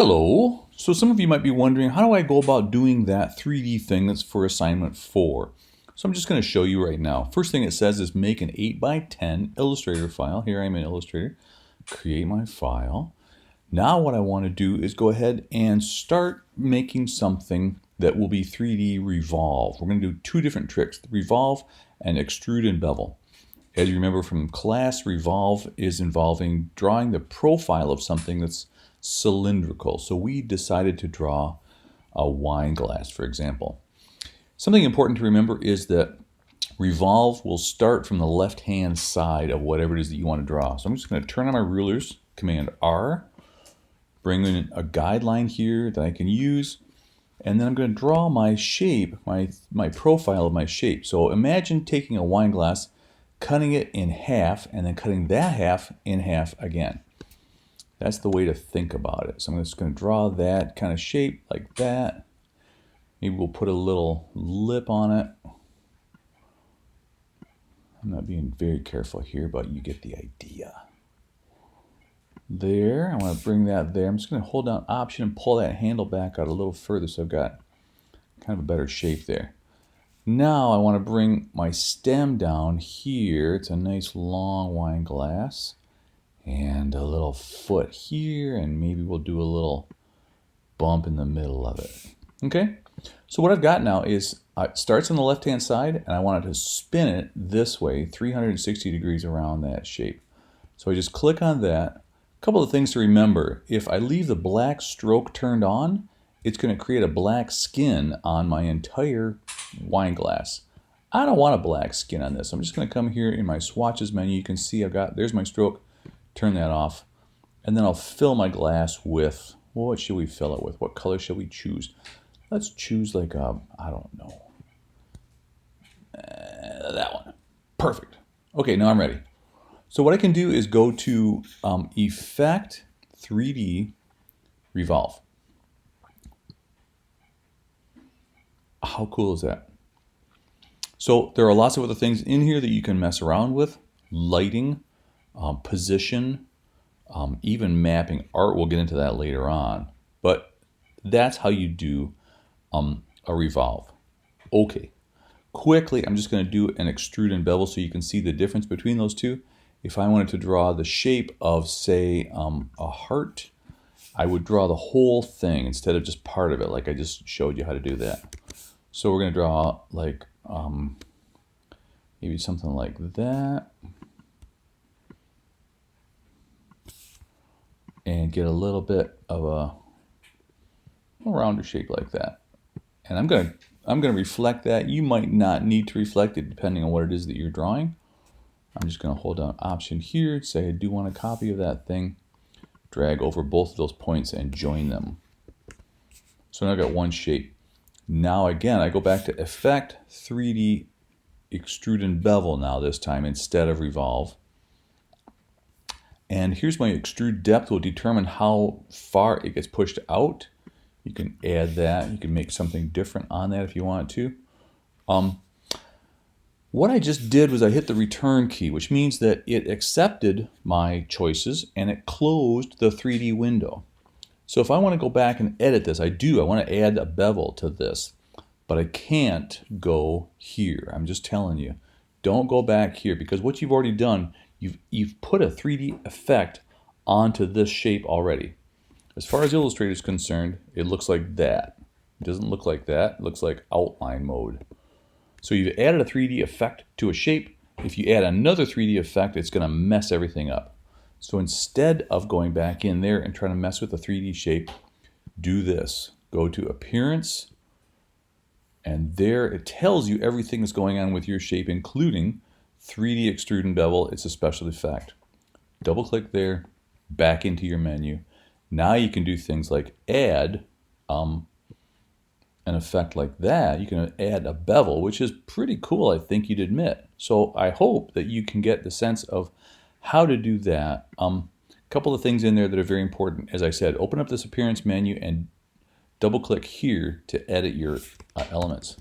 Hello. So some of you might be wondering, how do I go about doing that 3D thing that's for assignment 4? So I'm just going to show you right now. First thing it says is make an 8x10 Illustrator file. Here I'm in Illustrator. Create my file. Now what I want to do is go ahead and start making something that will be 3D revolve. We're going to do two different tricks, revolve and extrude and bevel. As you remember from class, revolve is involving drawing the profile of something that's cylindrical. So we decided to draw a wine glass, for example. Something important to remember is that revolve will start from the left-hand side of whatever it is that you want to draw. So I'm just going to turn on my rulers, Command R, bring in a guideline here that I can use, and then I'm going to draw my shape, my profile of my shape. So imagine taking a wine glass, cutting it in half, and then cutting that half in half again. That's the way to think about it. So I'm just going to draw that kind of shape like that. Maybe we'll put a little lip on it. I'm not being very careful here, but you get the idea. There, I want to bring that there. I'm just going to hold down Option and pull that handle back out a little further so I've got kind of a better shape there. Now I want to bring my stem down here. It's a nice long wine glass. And a little foot here, and maybe we'll do a little bump in the middle of it. Okay, so what I've got now is it starts on the left-hand side, and I want it to spin it this way, 360 degrees around that shape. So I just click on that. A couple of things to remember. If I leave the black stroke turned on, it's going to create a black skin on my entire wine glass. I don't want a black skin on this. I'm just going to come here in my swatches menu. You can see there's my stroke. Turn that off, and then I'll fill my glass with, well, what should we fill it with? What color should we choose? Let's choose like I don't know, that one. Perfect. Okay, now I'm ready. So what I can do is go to Effect, 3D, Revolve. How cool is that? So there are lots of other things in here that you can mess around with. Lighting, position, even mapping art. We'll get into that later on, but that's how you do a revolve. Okay, quickly I'm just going to do an extrude and bevel so you can see the difference between those two. If I wanted to draw the shape of, say, a heart, I would draw the whole thing instead of just part of it, like I just showed you how to do that. So we're going to draw like maybe something like that. And get a little bit of a rounder shape like that. And I'm gonna reflect that. You might not need to reflect it depending on what it is that you're drawing. I'm just gonna hold down Option here, say I do want a copy of that thing, drag over both of those points and join them. So now I've got one shape. Now again, I go back to Effect, 3D, Extrude and Bevel now this time instead of Revolve. And here's my extrude depth will determine how far it gets pushed out. You can add that. You can make something different on that if you want to. What I just did was I hit the return key, which means that it accepted my choices and it closed the 3D window. So if I want to go back and edit this, I want to add a bevel to this, but I can't go here. I'm just telling you, don't go back here, because what you've already done, you've put a 3D effect onto this shape already. As far as Illustrator is concerned, it looks like that. It doesn't look like that. It looks like outline mode. So you've added a 3D effect to a shape. If you add another 3D effect, it's going to mess everything up. So instead of going back in there and trying to mess with the 3D shape, do this. Go to Appearance, and there it tells you everything that's going on with your shape, including 3D Extrude and Bevel. It's a special effect. Double click there, back into your menu. Now you can do things like add an effect like that. You can add a bevel, which is pretty cool, I think you'd admit. So I hope that you can get the sense of how to do that. A couple of things in there that are very important. As I said, open up this appearance menu and double click here to edit your elements.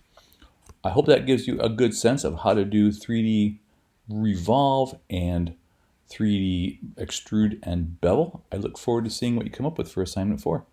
I hope that gives you a good sense of how to do 3D revolve and 3D extrude and bevel. I look forward to seeing what you come up with for assignment 4.